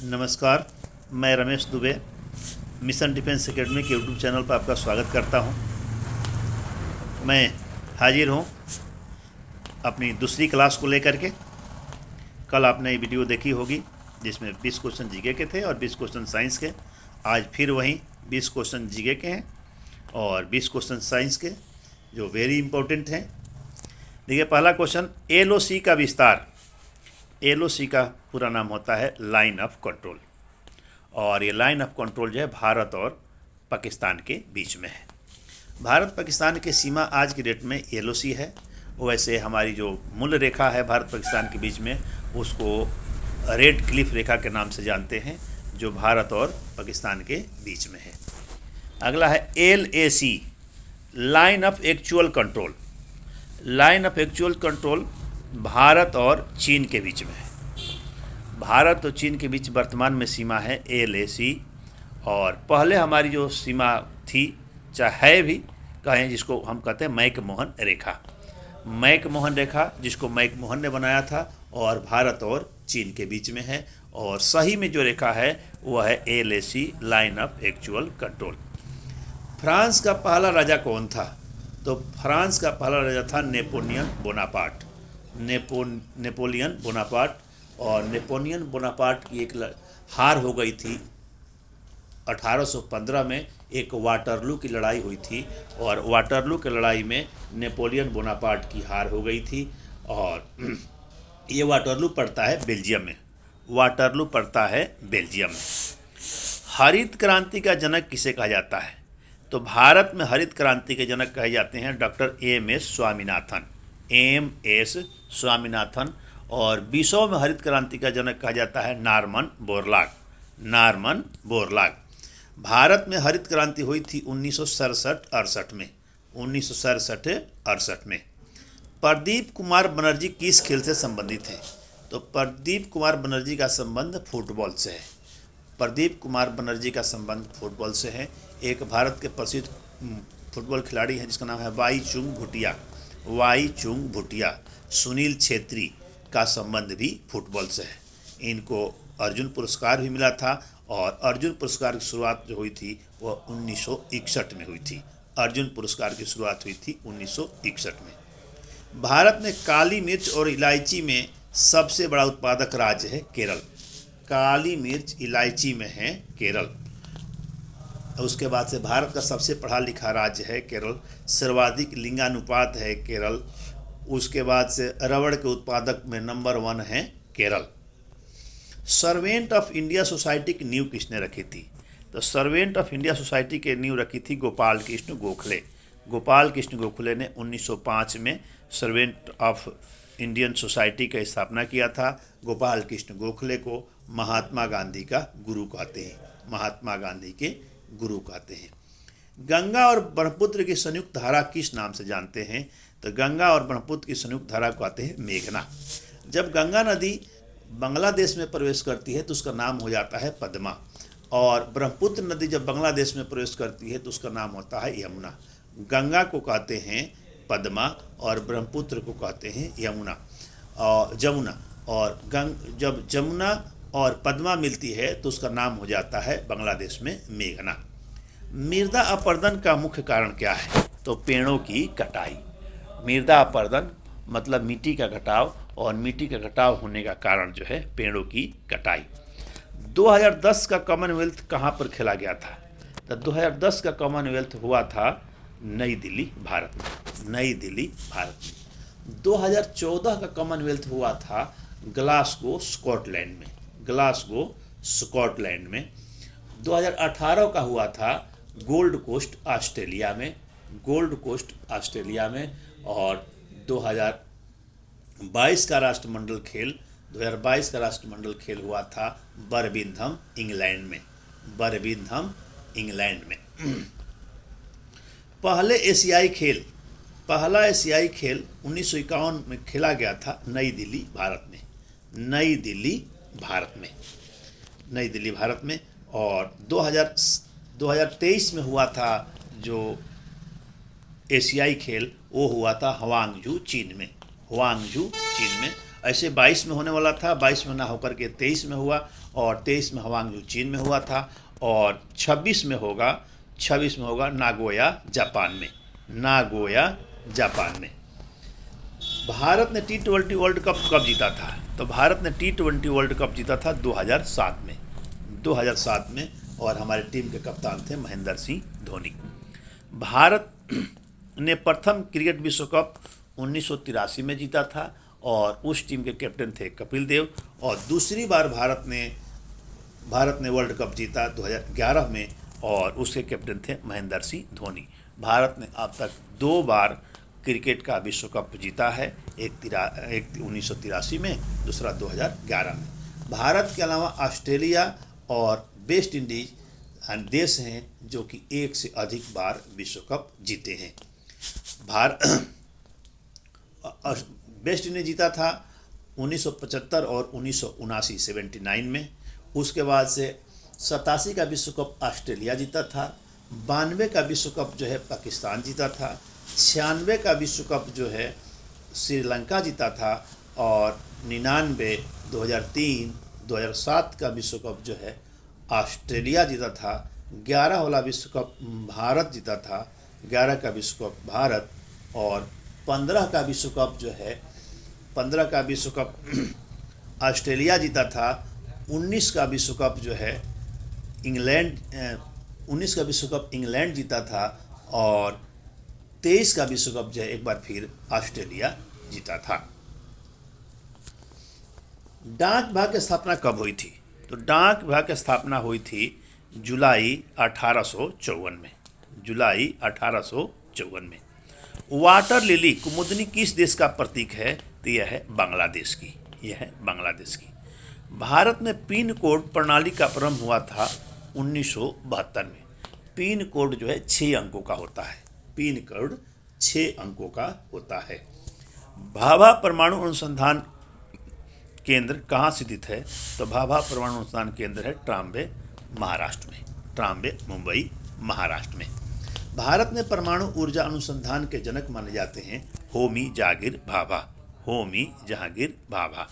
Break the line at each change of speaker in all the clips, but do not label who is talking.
नमस्कार। मैं Ramesh Dubey mission defence academy के यूट्यूब चैनल पर आपका स्वागत करता हूं। मैं हाजिर हूं अपनी दूसरी क्लास को लेकर के। कल आपने ये वीडियो देखी होगी जिसमें 20 क्वेश्चन जीके के थे और 20 क्वेश्चन साइंस के। आज फिर वहीं 20 क्वेश्चन जीके के हैं और 20 क्वेश्चन साइंस के जो वेरी इंपॉर्टेंट हैं। देखिए, पहला क्वेश्चन, LOC का विस्तार। LOC का पूरा नाम होता है लाइन ऑफ कंट्रोल, और ये लाइन ऑफ कंट्रोल जो है भारत और पाकिस्तान के बीच में है। भारत पाकिस्तान की सीमा आज की डेट में LOC है। वैसे हमारी जो मूल रेखा है भारत पाकिस्तान के बीच में, उसको रेड क्लिफ रेखा के नाम से जानते हैं, जो भारत और पाकिस्तान के बीच में है। अगला है LAC, line of actual control. Line of actual control Bharat और चीन के बीच में है। भारत और चीन के बीच वर्तमान में सीमा है LAC, और पहले हमारी जो सीमा थी, चाहे है भी कहें, जिसको हम कहते हैं मैकमोहन रेखा। मैकमोहन रेखा जिसको मैकमोहन ने बनाया था, और भारत और चीन के बीच में है। और सही में जो रेखा है वह है LAC, line of actual control. France का पहला राजा कौन था? तो फ्रांस का पहला राजा था नेपोलियन बोनापार्ट। Napoleon Bonaparte. और नेपोलियन बोनापार्ट की एक हार हो गई थी 1815 में। एक वाटरलू की लड़ाई हुई थी, और वाटरलू की लड़ाई में नेपोलियन बोनापार्ट की हार हो गई थी। और ये वाटरलू पड़ता है बेल्जियम में। वाटरलू पड़ता है बेल्जियम में। हरित क्रांति का जनक किसे कहा जाता है? तो भारत में हरित क्रांति के जनक कहे जाते हैं doctor MS Swaminathan. MS Swaminathan. और विश्व में हरित क्रांति का जनक कहा जाता है Norman Borlaug. Norman Borlaug. Bharat में हरित क्रांति हुई थी 1967-68 में। 1967-68 में। प्रदीप कुमार बनर्जी किस खेल से संबंधित हैं? तो प्रदीप कुमार बनर्जी का संबंध फुटबॉल से है। प्रदीप कुमार बनर्जी का संबंध फुटबॉल से है। एक भारत के प्रसिद्ध फुटबॉल खिलाड़ी हैं जिसका नाम है वाई चुंग भूटिया। वाई चुंग भूटिया। सुनील छेत्री का संबंध भी फुटबॉल से है। इनको अर्जुन पुरस्कार भी मिला था, और अर्जुन पुरस्कार की शुरुआत जो हुई थी वह 1961 में हुई थी। अर्जुन पुरस्कार की शुरुआत हुई थी 1961 में। भारत में काली मिर्च और इलायची में सबसे बड़ा उत्पादक राज्य है केरल। काली मिर्च इलायची में है केरल। उसके बाद से भारत का सबसे पढ़ा लिखा राज्य है केरल। सर्वाधिक लिंगानुपात है केरल। उसके बाद से रबड़ के उत्पादक में नंबर 1 है Kerala. Servant of India society की नींव किसने रखी थी? तो सर्वेंट ऑफ इंडिया सोसाइटी की नींव रखी थी गोपाल कृष्ण गोखले। गोपाल कृष्ण गोखले ने 1905 में सर्वेंट ऑफ इंडियन सोसाइटी का स्थापना किया था। गोपाल कृष्ण गोखले को महात्मा गांधी का गुरु कहते हैं। महात्मा गांधी के गुरु कहते हैं। गंगा और ब्रह्मपुत्र की संयुक्त धारा किस नाम से जानते हैं? तो गंगा और ब्रह्मपुत्र की संयुक्त धारा को कहते हैं मेघना। जब गंगा नदी बांग्लादेश में प्रवेश करती है तो उसका नाम हो जाता है पद्मा, और ब्रह्मपुत्र नदी जब बांग्लादेश में प्रवेश करती है तो उसका नाम होता है यमुना। गंगा को कहते हैं पद्मा और ब्रह्मपुत्र को कहते हैं यमुना और जमुना। और जब जमुना और पद्मा मिलती है तो उसका नाम हो जाता है बांग्लादेश में मेघना। मृदा अपरदन का मुख्य कारण क्या है? तो पेड़ों की कटाई। मृदा अपरदन मतलब मिट्टी का घटाव, और मिट्टी का घटाव होने का कारण जो है पेड़ों की कटाई। 2010 का कॉमनवेल्थ कहाँ पर खेला गया था? तो 2010 का कॉमनवेल्थ हुआ था नई दिल्ली, भारत में। नई दिल्ली, भारत में। 2014 का कॉमनवेल्थ हुआ था ग्लासगो, स्कॉटलैंड में। ग्लासगो, स्कॉटलैंड में। 2018 का हुआ था गोल्ड कोस्ट, ऑस्ट्रेलिया में। गोल्ड कोस्ट, ऑस्ट्रेलिया में। और 2022 का राष्ट्रमंडल खेल 2022 का राष्ट्रमंडल खेल हुआ था बर्मिंघम, इंग्लैंड में। बर्मिंघम, इंग्लैंड में। पहला एशियाई खेल 1951 में खेला गया था नई दिल्ली, भारत में। नई दिल्ली, भारत में। नई दिल्ली, भारत में। और 2023 में हुआ था जो एशियाई खेल, वो हुआ था हवांगझू, चीन में। हवांगझू, चीन में। ऐसे 22 में होने वाला था, 22 में ना होकर के 23 में हुआ, और 23 में हवांगझू चीन में हुआ था, और 26 में होगा नागोया जापान में। भारत ने T20 वर्ल्ड कप कब जीता था? तो भारत ने T20 वर्ल्ड कप जीता था 2007 में, और हमारे टीम के कप्तान थे महेंद्र सिंह धोनी। भारत ने प्रथम क्रिकेट विश्व कप 1983 में जीता था, और उस टीम के कैप्टन थे कपिल देव। और दूसरी बार भारत ने वर्ल्ड कप जीता 2011 में, और उसके कैप्टन थे महेंद्र सिंह धोनी। भारत ने अब तक 2 बार क्रिकेट का विश्व कप जीता है, एक 1983 में, दूसरा 2011 में। भारत के अलावा ऑस्ट्रेलिया और वेस्ट इंडीज देश हैं जो कि एक से अधिक बार विश्व कप जीते हैं। वेस्ट इंडीज जीता था 1975 और 1979 79 में। उसके बाद से 87 का विश्व कप ऑस्ट्रेलिया जीता था, 92 का विश्व कप जो है पाकिस्तान जीता था, 96 का विश्व कप जो है श्रीलंका जीता था, और 99, 2003, 2007 का विश्व कप जो है ऑस्ट्रेलिया जीता था, 11 वाला विश्व कप भारत जीता था, 11 का विश्व कप भारत, और 15 का विश्व कप जो है 15 का विश्व कप ऑस्ट्रेलिया जीता था, 19 का विश्व कप जो है इंग्लैंड जीता था, और 23 का विश्व कप जो है एक बार फिर ऑस्ट्रेलिया जीता था। डाक विभाग की स्थापना कब हुई थी? तो डाक विभाग की स्थापना हुई थी जुलाई 1854 में। वाटर लिली कुमुदनी किस देश का प्रतीक है? तो यह है बांग्लादेश की। भारत में पिन कोड प्रणाली का प्रारंभ हुआ था 1972 में। पिन कोड जो है 6 अंकों का होता है। भाभा परमाणु अनुसंधान केंद्र कहाँ स्थित है? तो भाभा परमाणु अनुसंधान केंद्र है ट्राम्बे, मुंबई, महाराष्ट्र में। भारत में परमाणु ऊर्जा अनुसंधान के जनक माने जाते हैं होमी जहांगीर भाभा।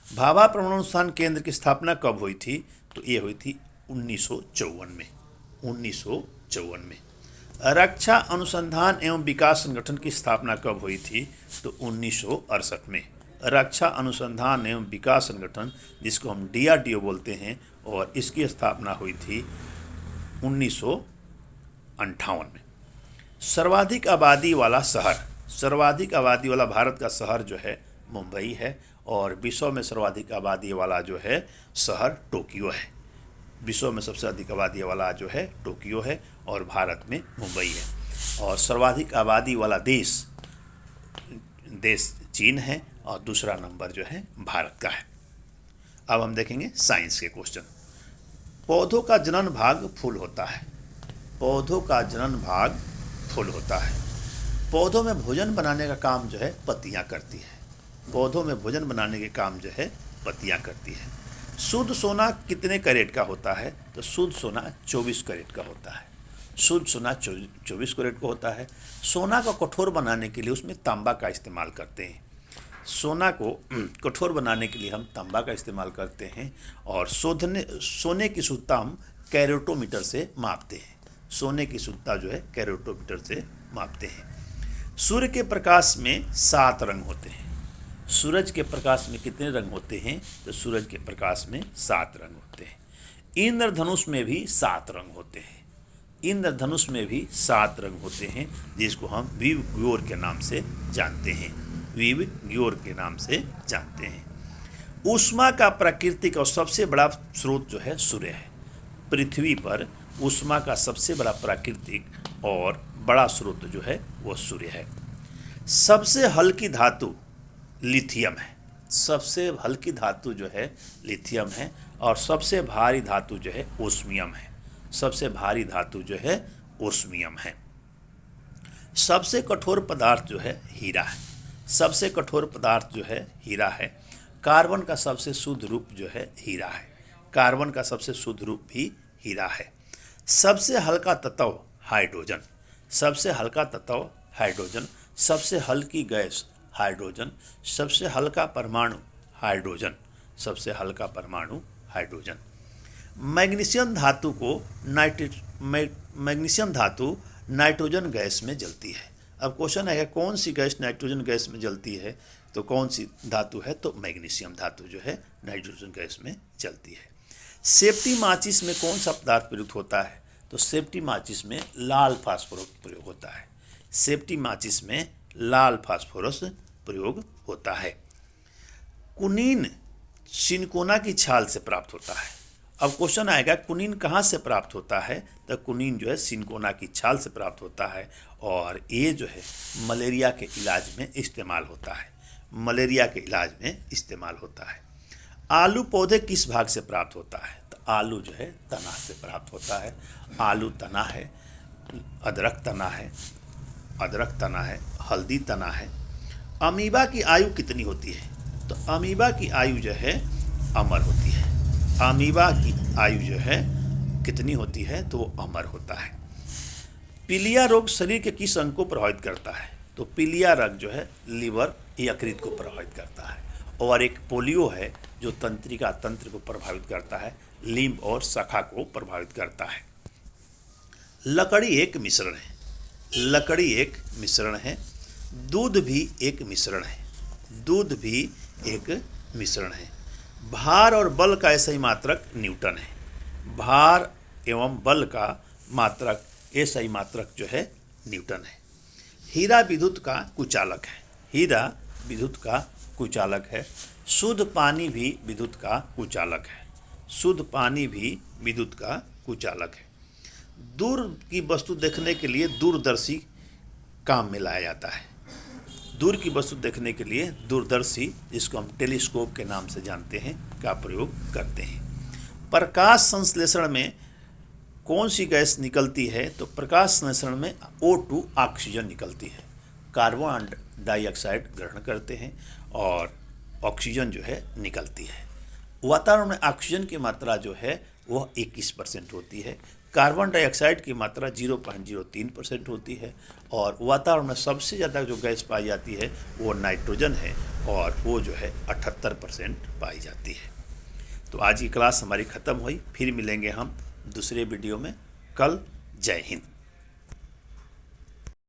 भाभा परमाणु अनुसंधान केंद्र की स्थापना कब हुई थी? तो ये हुई थी 1954 में। रक्षा अनुसंधान एवं विकास संगठन की स्थापना कब हुई थी? तो 1968 में। रक्षा अनुसंधान एवं विकास संगठन, जिसको हम DRDO बोलते हैं, और इसकी स्थापना हुई थी 1958 में। सर्वाधिक आबादी वाला भारत का शहर जो है मुंबई है, और विश्व में सर्वाधिक आबादी वाला जो है शहर टोक्यो है। विश्व में सबसे अधिक आबादी वाला जो है टोक्यो है, और भारत में मुंबई है। और सर्वाधिक आबादी वाला देश चीन है, और दूसरा नंबर जो है भारत का है। अब हम देखेंगे साइंस के क्वेश्चन। पौधों का जनन भाग फूल होता है। पौधों में भोजन बनाने का काम जो है पत्तियां करती है। शुद्ध सोना कितने कैरेट का होता है? तो शुद्ध सोना 24 कैरेट का होता है। सोना को कठोर बनाने के लिए उसमें तांबा का इस्तेमाल करते हैं। सोना को कठोर बनाने के लिए हम तांबा का इस्तेमाल करते हैं, और सोने की शुद्धता हम कैरेटोमीटर से मापते हैं। सूर्य के प्रकाश में 7 रंग होते हैं। सूरज के प्रकाश में कितने रंग होते हैं? तो सूरज के प्रकाश में 7 रंग होते हैं। इंद्रधनुष में भी 7 रंग होते हैं। जिसको हम विवग्योर के नाम से जानते हैं। ऊष्मा का प्राकृतिक और सबसे बड़ा स्रोत जो है सूर्य है। पृथ्वी पर ऊष्मा का सबसे बड़ा प्राकृतिक और बड़ा स्रोत जो है वो सूर्य है। सबसे हल्की धातु लिथियम है। और सबसे भारी धातु जो है ओस्मियम है। सबसे कठोर पदार्थ जो है हीरा है। कार्बन का सबसे शुद्ध रूप जो है हीरा है। सबसे हल्का तत्व हाइड्रोजन। सबसे हल्की गैस हाइड्रोजन। सबसे हल्का परमाणु हाइड्रोजन। मैग्नीशियम धातु को मैग्नीशियम धातु नाइट्रोजन गैस में जलती है। अब क्वेश्चन है कौन सी गैस नाइट्रोजन गैस में जलती है, तो कौन सी धातु है, तो मैग्नीशियम धातु जो है नाइट्रोजन गैस में जलती है। सेफ्टी माचिस में कौन सा पदार्थ प्रयुक्त होता है, तो सेफ्टी माचिस में लाल फास्फोरस प्रयोग होता है। सेफ्टी माचिस में लाल फास्फोरस प्रयोग होता है। कुनीन सिनकोना की छाल से प्राप्त होता है। अब क्वेश्चन आएगा कुनीन कहाँ से प्राप्त होता है, तो कुनीन जो है सिनकोना की छाल से प्राप्त होता है और ये जो है मलेरिया के इलाज में इस्तेमाल होता है। मलेरिया के इलाज में इस्तेमाल होता है। आलू पौधे किस भाग से प्राप्त होता है, तो आलू जो है तना से प्राप्त होता है। आलू तना है, अदरक तना है, अदरक तना है, हल्दी तना है। अमीबा की आयु कितनी होती है, तो अमीबा की आयु जो है अमर होती है। अमीबा की आयु जो है कितनी होती है, तो वो अमर होता है। पीलिया रोग शरीर के किस अंग को प्रभावित करता है, तो पीलिया रोग जो है लीवर यकृत को प्रभावित करता है। और एक पोलियो है जो तंत्रिका तंत्र को प्रभावित करता है, लिम्ब और शाखा को प्रभावित करता है। लकड़ी एक मिश्रण है। लकड़ी एक मिश्रण है। दूध भी एक मिश्रण है। दूध भी एक मिश्रण है। भार और बल का ऐसा ही मात्रक न्यूटन है। भार एवं बल का मात्रक ऐसा ही मात्रक जो है न्यूटन है। हीरा विद्युत का कुचालक है। हीरा विद्युत का कुचालक है। शुद्ध पानी भी विद्युत का कुचालक है। शुद्ध पानी भी विद्युत का कुचालक है। दूर की वस्तु देखने के लिए दूरदर्शी काम में लाया जाता है। दूर की वस्तु देखने के लिए दूरदर्शी, जिसको हम टेलीस्कोप के नाम से जानते हैं, का प्रयोग करते हैं। प्रकाश संश्लेषण में कौन सी गैस निकलती है, तो प्रकाश संश्लेषण में O2 ऑक्सीजन निकलती है। कार्बन डाइऑक्साइड ग्रहण करते हैं और ऑक्सीजन जो है निकलती है। वातावरण में ऑक्सीजन की मात्रा जो है वह 21% होती है। कार्बन डाइऑक्साइड की मात्रा 0.03% होती है और वातावरण में सबसे ज़्यादा जो गैस पाई जाती है वो नाइट्रोजन है और वो जो है 78% पाई जाती है। तो आज की क्लास हमारी ख़त्म हुई। फिर मिलेंगे हम दूसरे वीडियो में कल। जय हिंद।